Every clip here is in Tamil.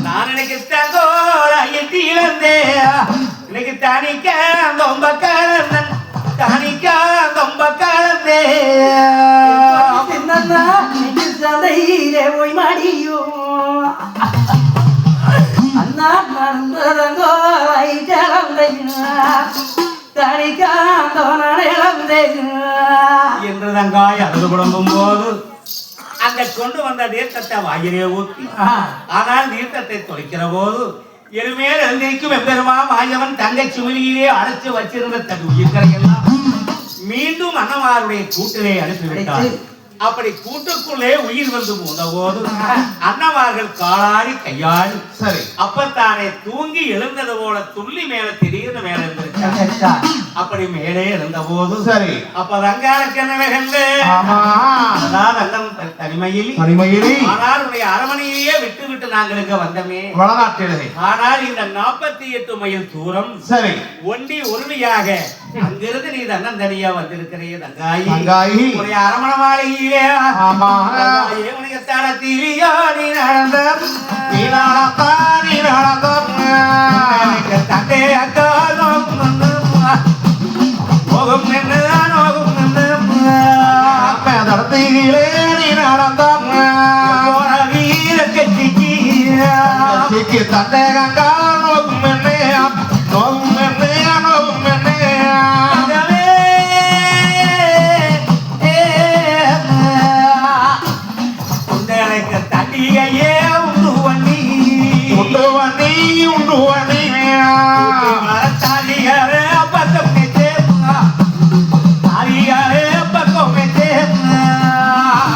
நான் எனக்கு தங்கோராயிட்டு இழந்தேன் எனக்கு தனிக்க ரொம்ப கலந்தன் தனிக்க ரொம்ப கலந்தே சந்தையிலே போய் மாடியோ அண்ணா நடந்ததங்கோராயிட்டு என்று தங்காய் அழுது குழம்பும் போது அங்க கொண்டு வந்த தீர்த்தத்தை வாயிலே ஊற்றி ஆனால் தீர்த்தத்தை தொலைக்கிற போது எருமேல் எழுந்திருக்கும் எம்பெருமா மாயவன் தங்கை சுமலியிலே அடைச்சு வச்சிருந்த தன் உயிர்களை எல்லாம் மீண்டும் அண்ணமாருடைய கூட்டிலே அனுப்பிவிட்டார். அப்படி கூட்டுக்குள்ளே உயிர் வந்து போது அண்ணமார்கள் காலாடி கையாடி சரி அப்பத்தானே தூங்கி எழுந்தது போல துள்ளி மேல திடீர்னு மேல இருந்திருக்கார். அப்படி மேலே எழுந்த போது சரி அப்ப ரங்காருக்கு என்ன வேகந்து தனிமையில் ஆனால் அரமனையிலேயே விட்டு விட்டு நாங்களுக்கு வந்தமே வடநாட்டிலே. ஆனால் இந்த 48 மைல் தூரம் சரி ஒண்டி உறுதியாக அங்கிருந்து நீ தன்னன் தனியா வந்திருக்கிறே தங்காயி உடைய அரமண மாளிகையிலே உனக்கு தடத்திலியோ நீ நடந்த தந்தை அக்கா நோகும் என்று நோகும் என்று தடத்திலே நீ நடந்த வீர கட்சிக்கு தந்தை கங்கா நோகும் என்னே நோகும் என்னே நோகும் என்னே தண்டிகையே உண்டு வண்டி உண்டு வண்டி உண்டு வண்டி தாலிகாரே பக்கம் தாலிகாரே பக்கம்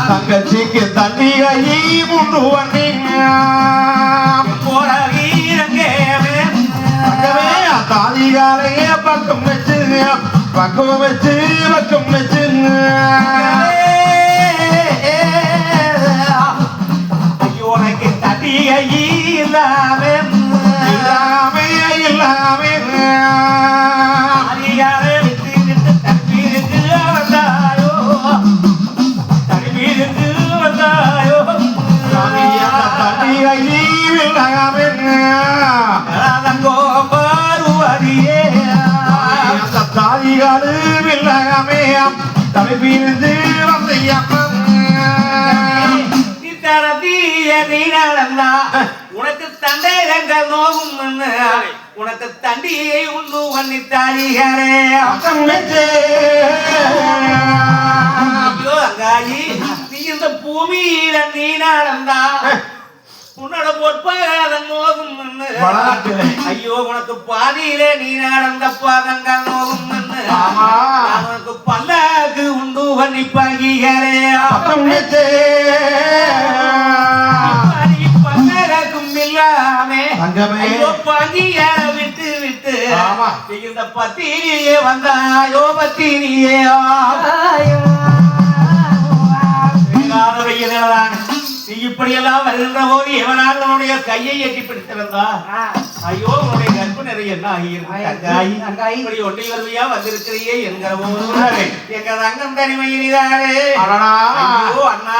தங்கச்சிக்கு தண்டிகையை உண்டு வண்டி போற வீரங்கேவே தாலிகாரையே பக்கம் வச்சு பக்கம் வச்சு பக்கம் வச்சு உனக்கு தடியை இல்லாமே இல்லாமே இல்லாமே அதிகாரை விட்டு விட்டு தண்ணீருக்கு வந்தாயோ தண்ணீருக்கு வந்தாயோ தடியை இல்லாமே பாருவதியே அந்த தாலிகாரு இல்லாமே தலைப்பிருந்து வந்த உனக்கு தண்டைகள் நோகும் உனக்கு தண்டியை உண்டு வண்ணி தாரிகரே அங்காயி நீ இந்த பூமியில நீ நடந்தா உன்னோட பொற்பாதம் நோகும் ஐயோ உனக்கு பாதியிலே நீ நடந்த பாதங்கள் நோகும் உனக்கு பல்லாக்கு உண்டு வண்ணி பகிகரே விட்டு விட்டு இந்த பத்தினியே வந்தாயோ பத்தினியே நீ இப்படியெல்லாம் வருகின்ற போது எவனாக உன்னுடைய கையை எட்டி பிடித்திருந்தா ஐயோ உன்னுடைய கற்பு நிறைய என்ன ஆகியிருக்காய் ஒன்றை வருவியா வந்திருக்கிறியே என்கிற போது எங்க தங்கம் தனிமையிலாரே ஐயோ அண்ணா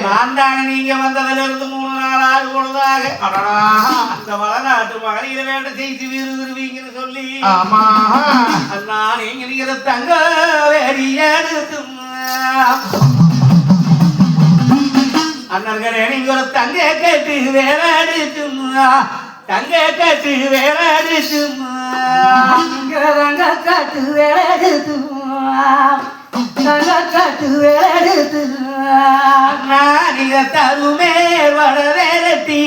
நான் தானே நீங்க வந்ததுல இருந்து 3 நாள் பொழுதாக அந்த வளநாட்டு மகளிர வேண்ட செய்து விரும்புவீங்கன்னு சொல்லி அண்ணா நீங்க தங்க வேறியடுத்து அண்ணர்களே நீங்க ஒரு தங்க கட்டு வேற அடிச்சுமா தங்க கட்டு வேற அடிச்சுமா தங்க கட்டு வேற எடுத்துமா தங்க கட்டு வேற எடுத்துமா நீங்க தருமே வட வேரட்டி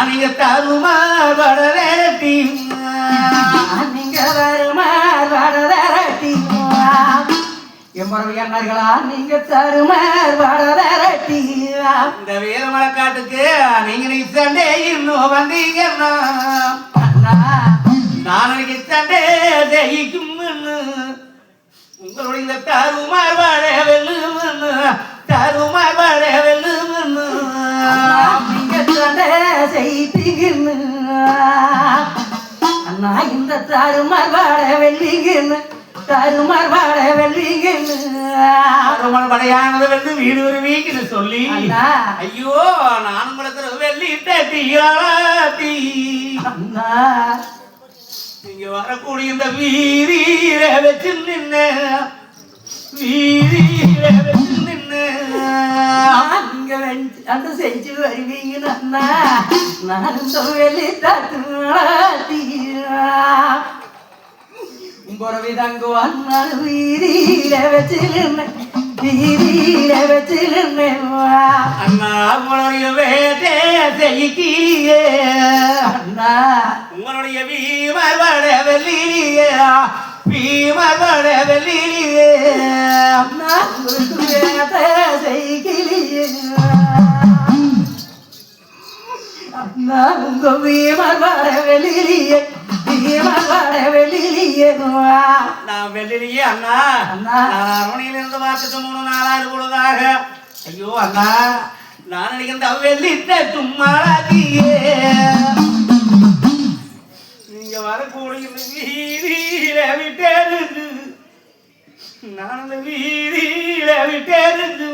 நீங்க தருமா வட வேரட்டி நீங்க வருமா வட வேரட்டி எம்மர்களா நீங்க தருமார் வடரட்டி இந்த வீரமலை காட்டுக்கு நீங்க சண்டே இன்னும் வந்தீங்கன்னா நாளைக்கு சண்டே ஜெயிக்கும் உங்களுடைய இந்த தருமார் வாழ வெல்லும் தருமார் வாழ வெல்லும் நீங்க சண்டே ஜெயிப்பீங்கன்னு அண்ணா இந்த தருமார் வாழ வெல்லிங்கன்னு தருமார் வாட வெள்ளிங்கன்னு அருமல் படையானது வந்து வீடு ஒரு வீக்குன்னு சொல்லி அண்ணா. ஐயோ நானும் குளத்துல வெள்ளி தீ அண்ணா நீங்க வரக்கூடிய இந்த வீதியில வச்சு நின்னு வீதியில வச்சு நின்னு நீங்க அந்த செஞ்சு வருவீங்கன்னு அண்ணா நான் இந்த வெளி தட்டு பொறவி தங்கு அண்ணான் வீதியில வச்சிருந்தேன் வீதியில வச்சிருந்தேன் அண்ணா உங்களுடைய வேட்டை செய்யிக்கியே அண்ணா உங்களுடைய வீமர் வட வெள்ளியே வீமர் வட வெள்ளியே அண்ணா உங்களுக்கு வேட்டை செய்கிலியே அண்ணா உங்க வீமர் வர வெளியிலே வீமர் வர வெளியிலே நான் வெள்ளிலேயே அண்ணா அண்ணா. நான் அரவணையில இருந்து பார்த்துட்டு 3 நாளாயிரம் பொழுதாக ஐயோ அண்ணா நான் நினைக்கிற வெள்ளிட்ட சும்மாடியே நீங்க வரக்கூடிய இந்த வீதியில விட்டேருந்து நான் அந்த வீதியில விட்டேருந்து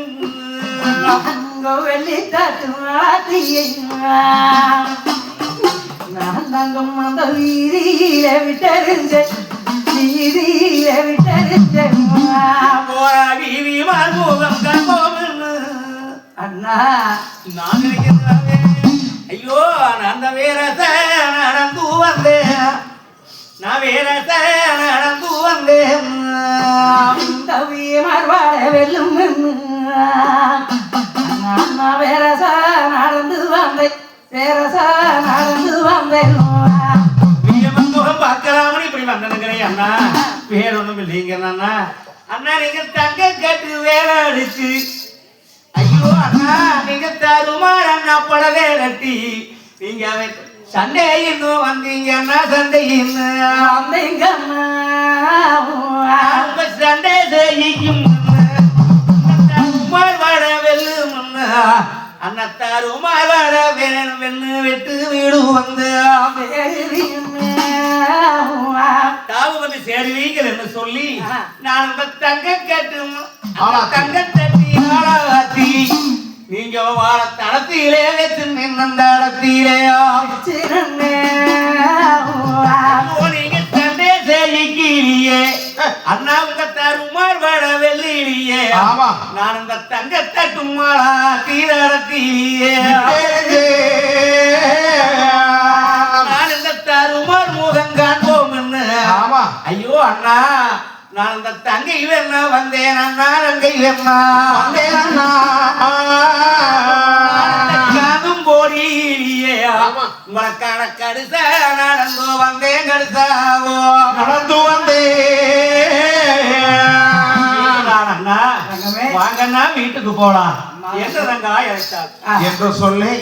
உங்க வெள்ளி தட்டு மாத்தியே நான் தங்கம் அந்த வீதியில விட்டறிஞ்சேன் வீதியில விட்டறிஞ்சேன் போரா வீதி மார்போகம் கண்போம்னு அண்ணா நான் நினைக்கிறேன் ஐயோ நான் அந்த வேறத நடந்து வந்தேன் நான் வேறத நடந்து வந்தேன் இந்த வீமர் வாழ வெல்லும் நான் வேறசா நடந்து வந்தேன் வேறசா நடந்து வந்தேன் வீரமன் முகம் பார்க்கலாமனு இப்படி வந்தனுங்கிறேன் அண்ணா வேற ஒண்ணும் இல்லைங்க அண்ணா அண்ணா நீங்க தங்க கட்டு வேலை அடிச்சு ஐயோ அண்ணா நீங்க தருமாறு அண்ணா படவே கட்டி நீங்க சண்டை இன்னும் வந்தீங்கன்னா சண்டை வந்தீங்கம்மா அவங்க சண்டை செய்யும் தருமாறு வட வெல்லும் அண்ணத்தாருமாறு வட வெண்ணு வெட்டு வீடு வந்து தாவு வந்து சேருவீங்கள் என்று சொல்லி நான் அந்த தங்க கட்டும் தங்க தட்டி ஆளாத்தி நீங்க வாழ தடத்திலே வச்சு நின்ற இடத்திலே நீங்க சண்டே செய்யிக்கிறியே அண்ணா உங்க தருமார் வட வெள்ளியிலேயே நான் இந்த தங்க தட்டும் ஆளா தீரத்திலேயே நான் இந்த தருமார் முகம் காண்போம் ஐயோ அண்ணா நான் இந்த தங்கை வேணா வந்தேன் அண்ணா தங்கை வேணா வந்தேன் அண்ணா காதும் போடியே உங்களுக்கான கடுசா நடந்து வந்தேன் கடுசாவோ நடந்து வந்தேன் அண்ணா வாங்கண்ணா வீட்டுக்கு போலாம் என்னதங்கா இழைத்தார் என்று சொல்லி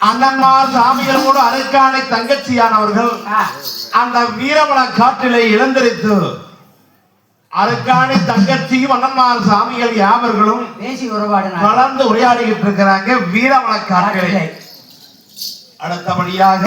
அண்ணன்மா சாமிகளோடு அரைக்கானை தங்கச்சியானவர்கள் அந்த வீரமல காட்டிலே இழந்தரித்து அரைக்கானை தங்கச்சியும் அண்ணன்மார் சாமிகள் யாவர்களும் பேசி உறவாடு கலந்து உரையாடிக்கிட்டு இருக்கிறாங்க வீரமல காட்டிலே. அடுத்தபடியாக